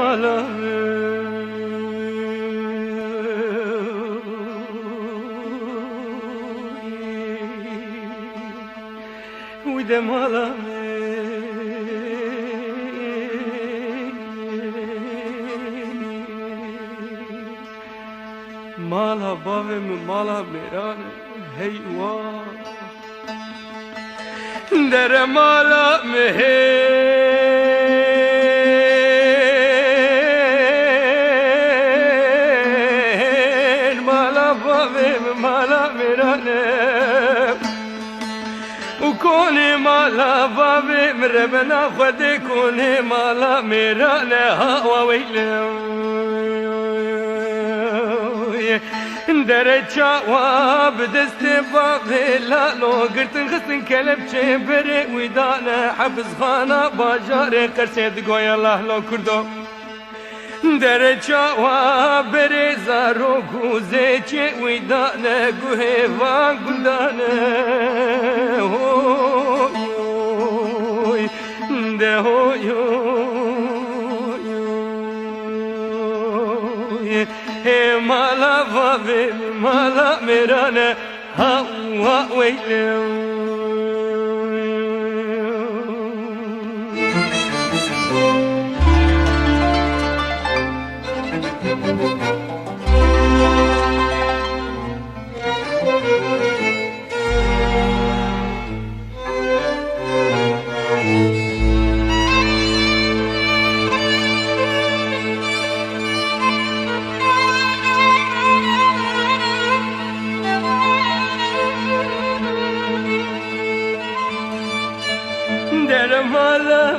مالا وده مالا مالا بابي مالا ميران هيوا در مالا مهين مالا بابي مالا ميران وكوني مالا بابي مربنا خدي كوني مالا ميران هوا ويلي درجة وبدست باقي لا لو قرتن خستن كلب شبري ويدانا حبس خانا باجاري قرسيد قوي الله لو كردو درجة وبري زارو كوزيچي ويدانا قوي وان قندانا هوي ده هوي مالا بابي مالا ميرانه هوا ويلي در مالا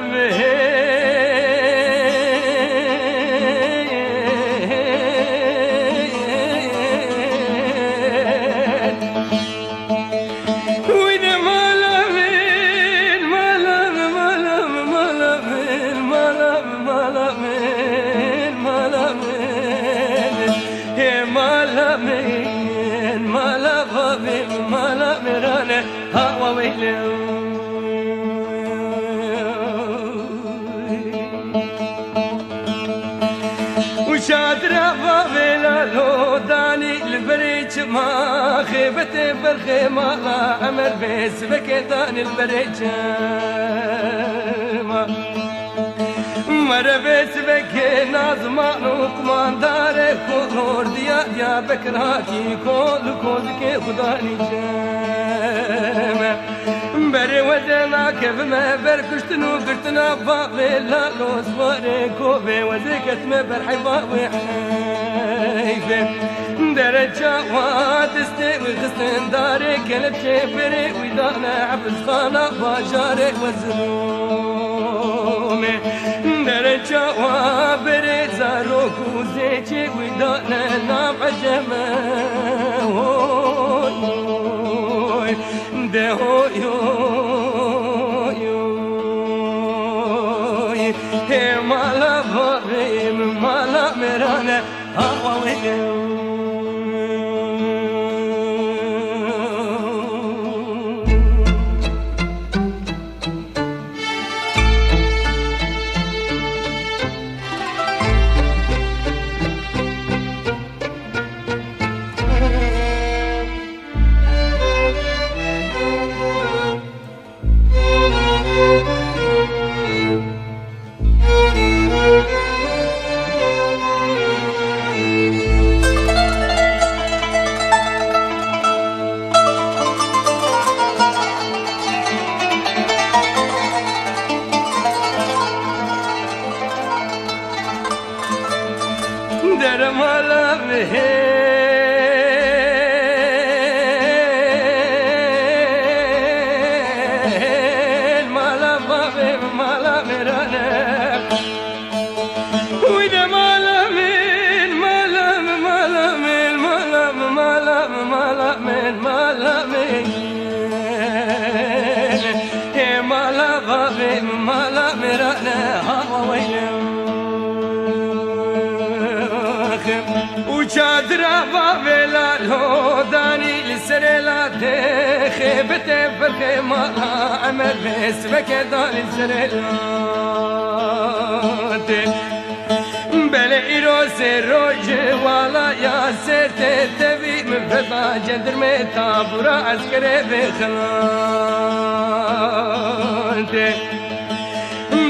مالا بابي مالا ميرانه هوا ويلي وشادرة بابيلا لو داني البريج ما خيبتي برخي مالا عمر بيس بكي داني البريج مر بيس بكي نازمان وقمان داري كور ديا بكراكي كل كوزكي خداني جامع بري ودنا كيف ما بركشتنو قرتنا بابي لا لو صبري كوبي وزكت ما برحي بابي حيفي درجة وادستي وغسن داري قلب شبري ويدانا عبس خانا باجاري وزلومي درجة وابري زاروك وزيتي ويدانا نابع جمال ده مالا بابي مالا ميرانه هوا ويلي در مالا مهين مالا بابي مالا ميرانه وده مالا من مالا مالا من مالا مالا مالا من مالا من مالا بابي مالا ميرانه هوا ويلي وشادرة بابيلا لو داني لسريلا خيبتي فرخي مالا عمل بس بكي داني لسريلا إيروس روج ولا يا سرت تبي من فضا جندر متابورا عسكري بخلانتي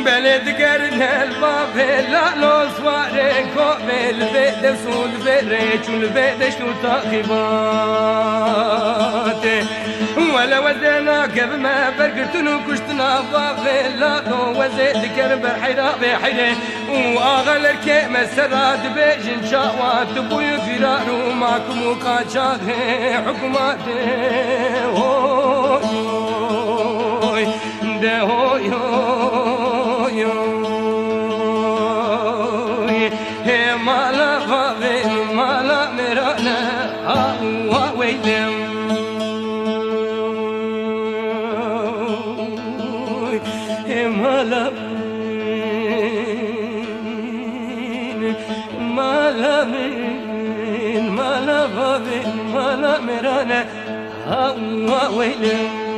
بلد قرن الباب لا لوس واريكو بالبيت سود بريش والبيت شنو تاخيباتي ولا وزنا قبل ما برقرتنو كشتنا باب لا لو وزيد كرب حيرا بحيرة واغلر كي مسرات بيجن شاوات بوي فرارو معكم وقاچاغ حكوماتي هوي ده هوي مالا فاغين مالا مرانا ويدم مالا فاغين مالا مرانا ويدم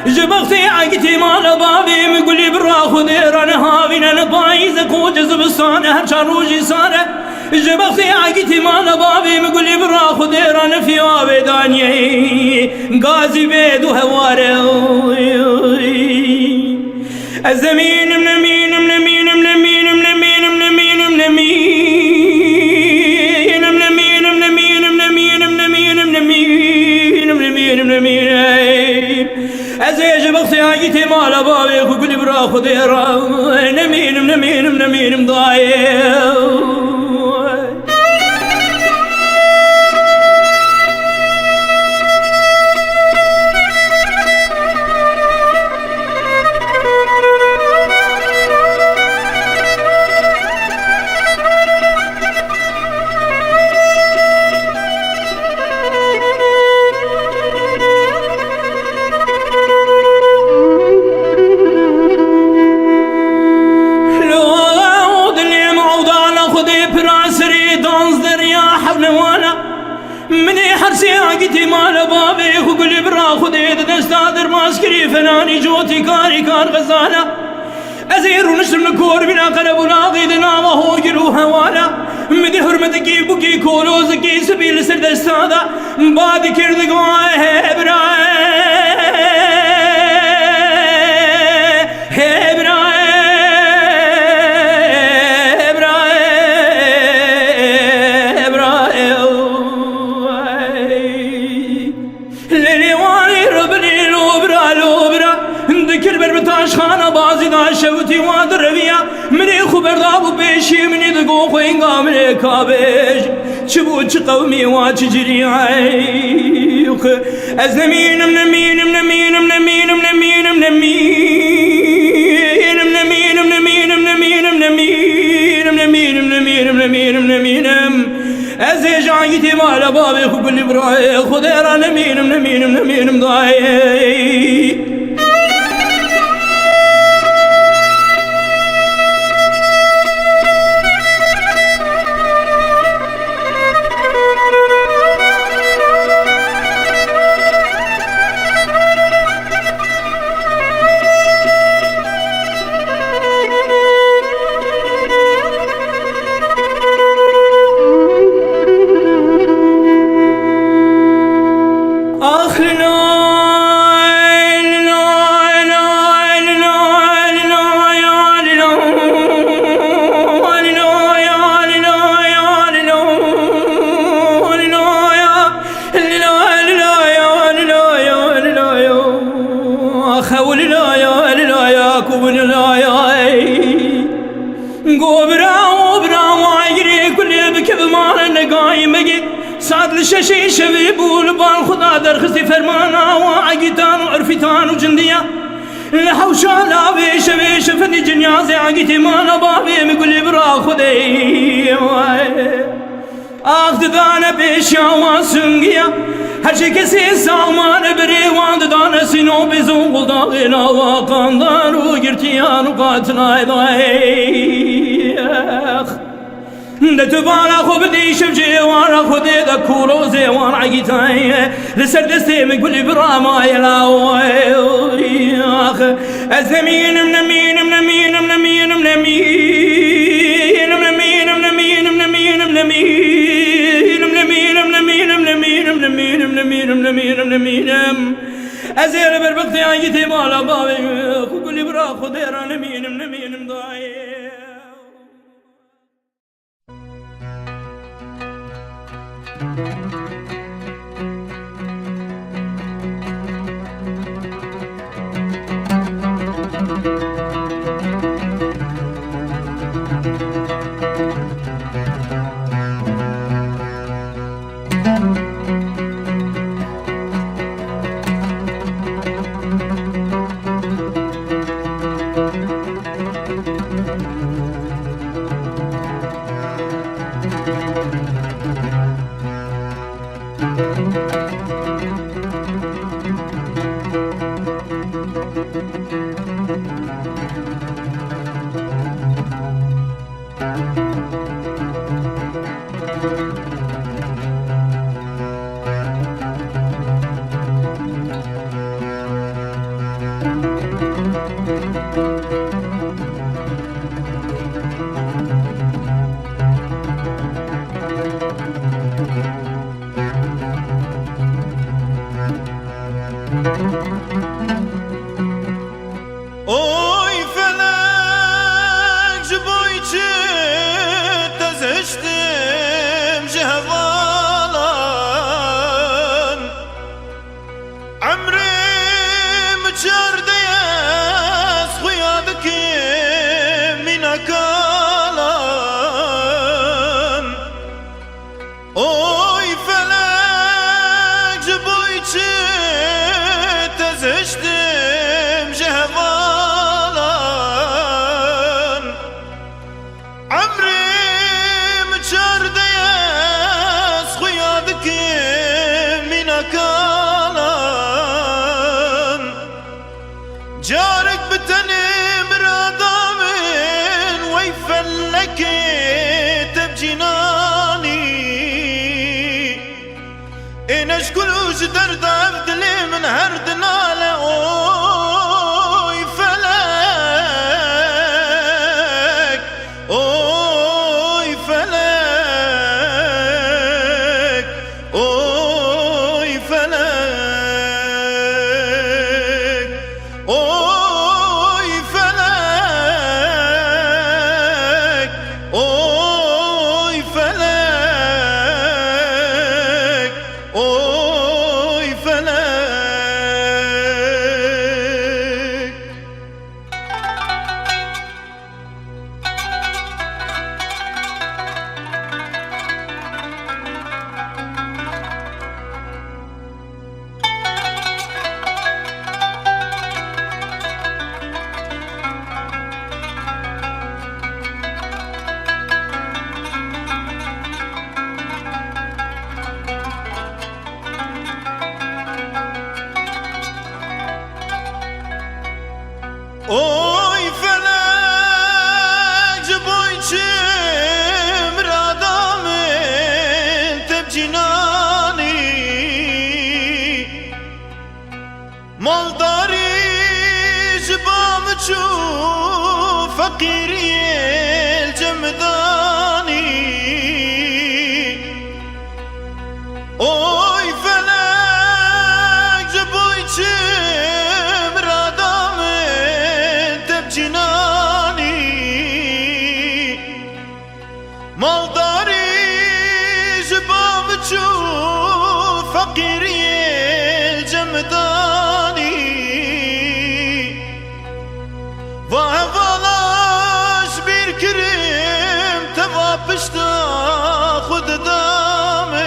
جبختي عقتي مال بابي مقولي براخو دير انا هاوين انا بايزك وجز بصانه هرشاروجي صانه جبختي عقتي مال بابي مقولي براخو دير انا في وابي دانيي غازي بيد وهواري الزمين من مين من مين من مين من مين من مين من مين من مين من مين من مين من مين من مين من مين من مين أزيج بختي عقتي مال بابي وقولي براخو دير نمين نمين نمين مضايق مني حرسي عقتي مال بابي وقولي براخو ديد دستادر ماسكري فناني جوتي كاري كار غزالة أزير ونشر الكور بنا قلب وناغيدنا وهو جلو هوالا مدي حرمتكي بكي كولوزكي سبيل سرد استادا بعد كرد قواه شوتي وادربيا مني خبر دابو بيشي مني دقو خوينغا مني كابيش شبوش قومي واتجري عيق أزنمين من مين من مين من مين من مين من مين من مين من مين من مين من مين من مين من مين من مين من مين جايتي مال بابي كل براي خدير نمينم ضاي ششي شبيب والبال خدا درخستي فرمانا وعقيتان وعرفتان وجندية لحوشا لا بيش فني جنيازي عقيتي مانا بابي مقولي برا خدي اخد دانا بيش واسنقيا هرشي كسي سامان بري واند دانا سينو بزون قلداغينا وقاندان وقرتيان وقاتنا ضايخ دتبالا خوب دي شبجي وانا خدي ذكورو زي وانا عقيتاي لسر دستي مقبل براما يلاوي اخ الزمين منمين منمين منمين منمين منمين منمين منمين منمين منمين منمين منمين منمين منمين منمين ازير بربقتي عقيتي مالا بابي كل برا خدير نمين منمين مضاي Oy felek boy çimradamın tebcinani Maldari jibam çu fakiriyel cemdani Oy felek boy çimradamın tebcinani Maldari jibam çu fakiriyel cemdani Vahvalaş bir kirim tevapışta khud damen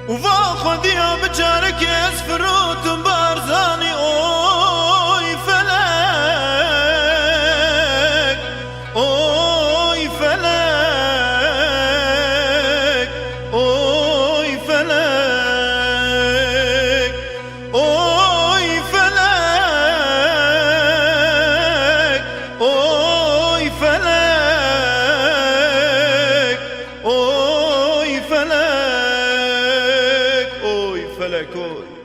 Uva khodiya bichare kes frutum barzani Oy felek Oy felek Oy felek Oy felek Oy felek Oy felek Oy felek oy